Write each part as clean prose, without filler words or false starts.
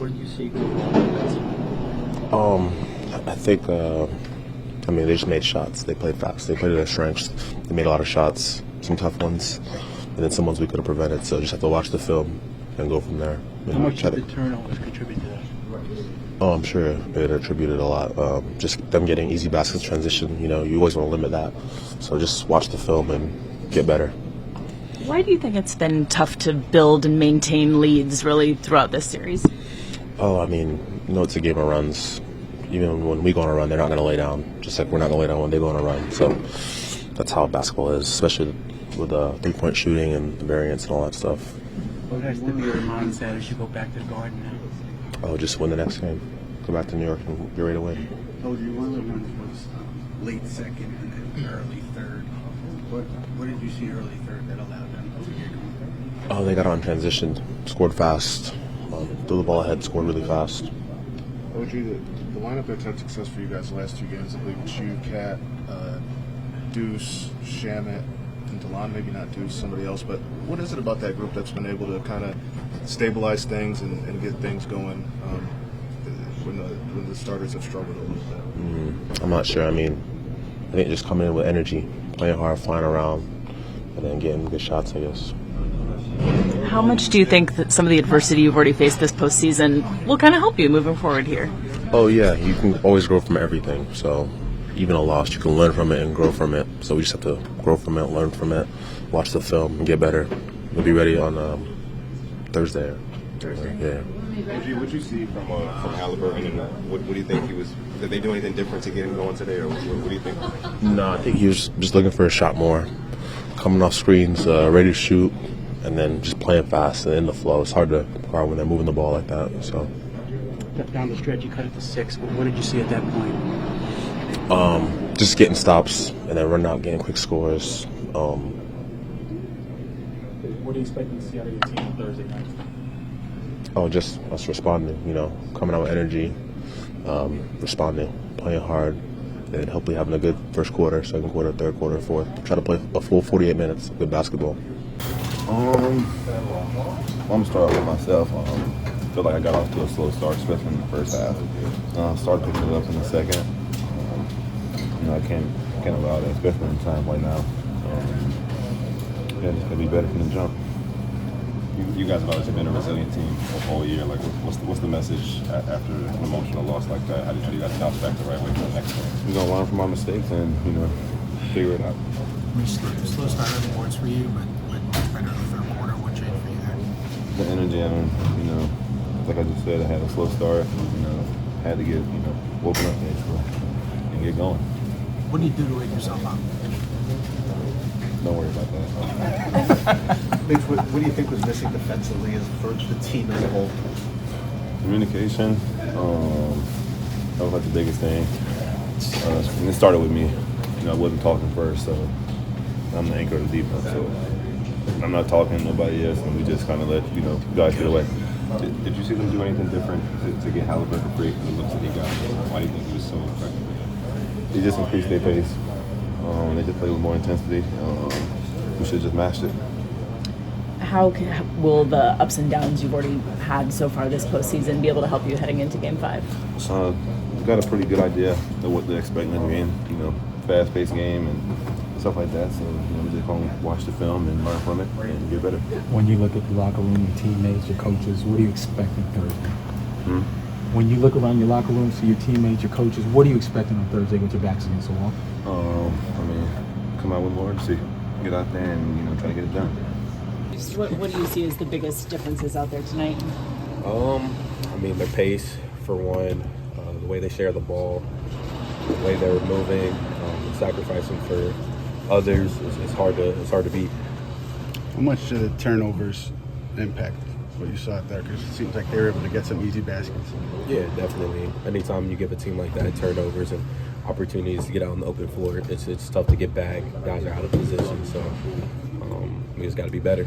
What did you see overall? I think, they just made shots. They played fast. They played to their strengths. They made a lot of shots, some tough ones, and then some ones we could have prevented. So just have to watch the film and go from there. How much did the turnovers contribute to that? Oh, I'm sure it attributed a lot. Just them getting easy baskets transition, you always want to limit that. So just watch the film and get better. Why do you think it's been tough to build and maintain leads really throughout this series? It's a game of runs. Even when we go on a run, they're not going to lay down, just like we're not going to lay down when they go on a run. So that's how basketball is, especially with three-point shooting and variance and all that stuff. What has to be your mindset as you go back to the Garden now? Oh, just win the next game. Go back to New York and get ready to win. One of the runs was late second and then early third. What did you see early third that allowed them to get going? Oh, they got on transition, scored fast, threw the ball ahead, scored really fast. OG, the lineup that's had success for you guys the last two games, I believe it's you, Cat, Deuce, Shamit, and Delon, maybe not Deuce, somebody else, but what is it about that group that's been able to kind of stabilize things and get things going when the starters have struggled a little bit? I'm not sure. I think just coming in with energy, playing hard, flying around, and then getting good shots, I guess. How much do you think that some of the adversity you've already faced this postseason will kind of help you moving forward here? Oh, yeah. You can always grow from everything. So even a loss, you can learn from it and grow from it. So we just have to grow from it, learn from it, watch the film, and get better. We'll be ready on Thursday. Yeah. What did you see from Halliburton, and what do you think he was? Did they do anything different to get him going today, or what do you think? No, I think he was just looking for a shot more, coming off screens, ready to shoot, and then just playing fast and in the flow. It's hard when they're moving the ball like that. So Down the stretch, you cut it to 6. What did you see at that point? Just getting stops and then running out, getting quick scores. What do you expect to see out of your team on Thursday night? Oh, just us responding, coming out with energy, responding, playing hard, and hopefully having a good first quarter, second quarter, third quarter, fourth. Try to play a full 48 minutes of good basketball. I'm going to start off with myself. I feel like I got off to a slow start, especially in the first half. Started picking it up in the second. I can't allow that, especially in time right now. Just got to be better from the jump. You guys have obviously been a resilient team all year. Like, what's the message after an emotional loss like that? How do you guys bounce back the right way for the next game? We're going to learn from our mistakes and, figure it out. Slow start on the boards for you, but much better in the third quarter. What changed for you there? The energy, like I just said, I had a slow start. Had to get, woken up and get going. What do you do to wake yourself up? Don't worry about that. What do you think was missing defensively for the team as a whole? Communication. That was like the biggest thing. And it started with me. I wasn't talking first, so I'm the anchor of the defense. So I'm not talking to nobody else, and we just kind of let guys get away. Did you see them do anything different to get Halliburton free from the looks that he got? Why do you think he was so effective? They just increased their pace. They just played with more intensity. We should have just matched it. How will the ups and downs you've already had so far this postseason be able to help you heading into Game 5? We've got a pretty good idea of what they're expecting in the game. Fast-paced game and stuff like that. So we just going to watch the film and learn from it and get better. When you look at the locker room, your teammates, your coaches, what do you expect on Thursday? When you look around your locker room, see your teammates, your coaches, what are you expecting on Thursday with your backs against the wall? Come out with more urgency, get out there and try to get it done. What do you see as the biggest differences out there tonight? Their pace for one, the way they share the ball, the way they're moving, sacrificing for others. It's hard to beat. How much do the turnovers impact what you saw out there? Because it seems like they were able to get some easy baskets. Yeah, definitely. Anytime you give a team like that turnovers and opportunities to get out on the open floor, it's tough to get back. Guys are out of position, so we just got to be better.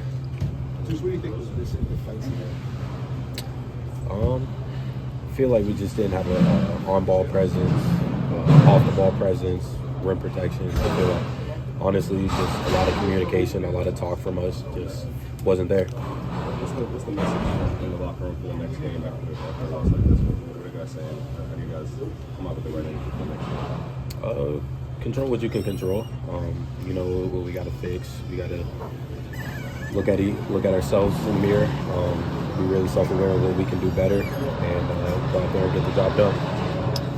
Just what do you think was missing defensively? I feel like we just didn't have an on-ball presence, off-the-ball presence, rim protection. I feel like, honestly, just a lot of communication, a lot of talk from us just wasn't there. what's the message in the locker room for the next game after a loss like this? What are the guys saying? How do you guys come out with the right energy for the next game? Control what you can control. You know what we got to fix. We got to look at ourselves in the mirror. Be really self-aware of what we can do better, and go out there and get the job done.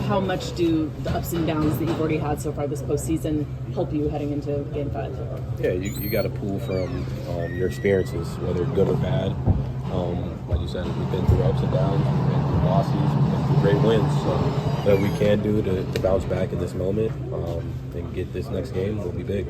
How much do the ups and downs that you've already had so far this postseason help you heading into Game 5? Yeah, you got to pull from your experiences, whether good or bad. Like you said, we've been through ups and downs, we've been through losses, we've been through great wins. So what we can do to bounce back in this moment and get this next game will be big.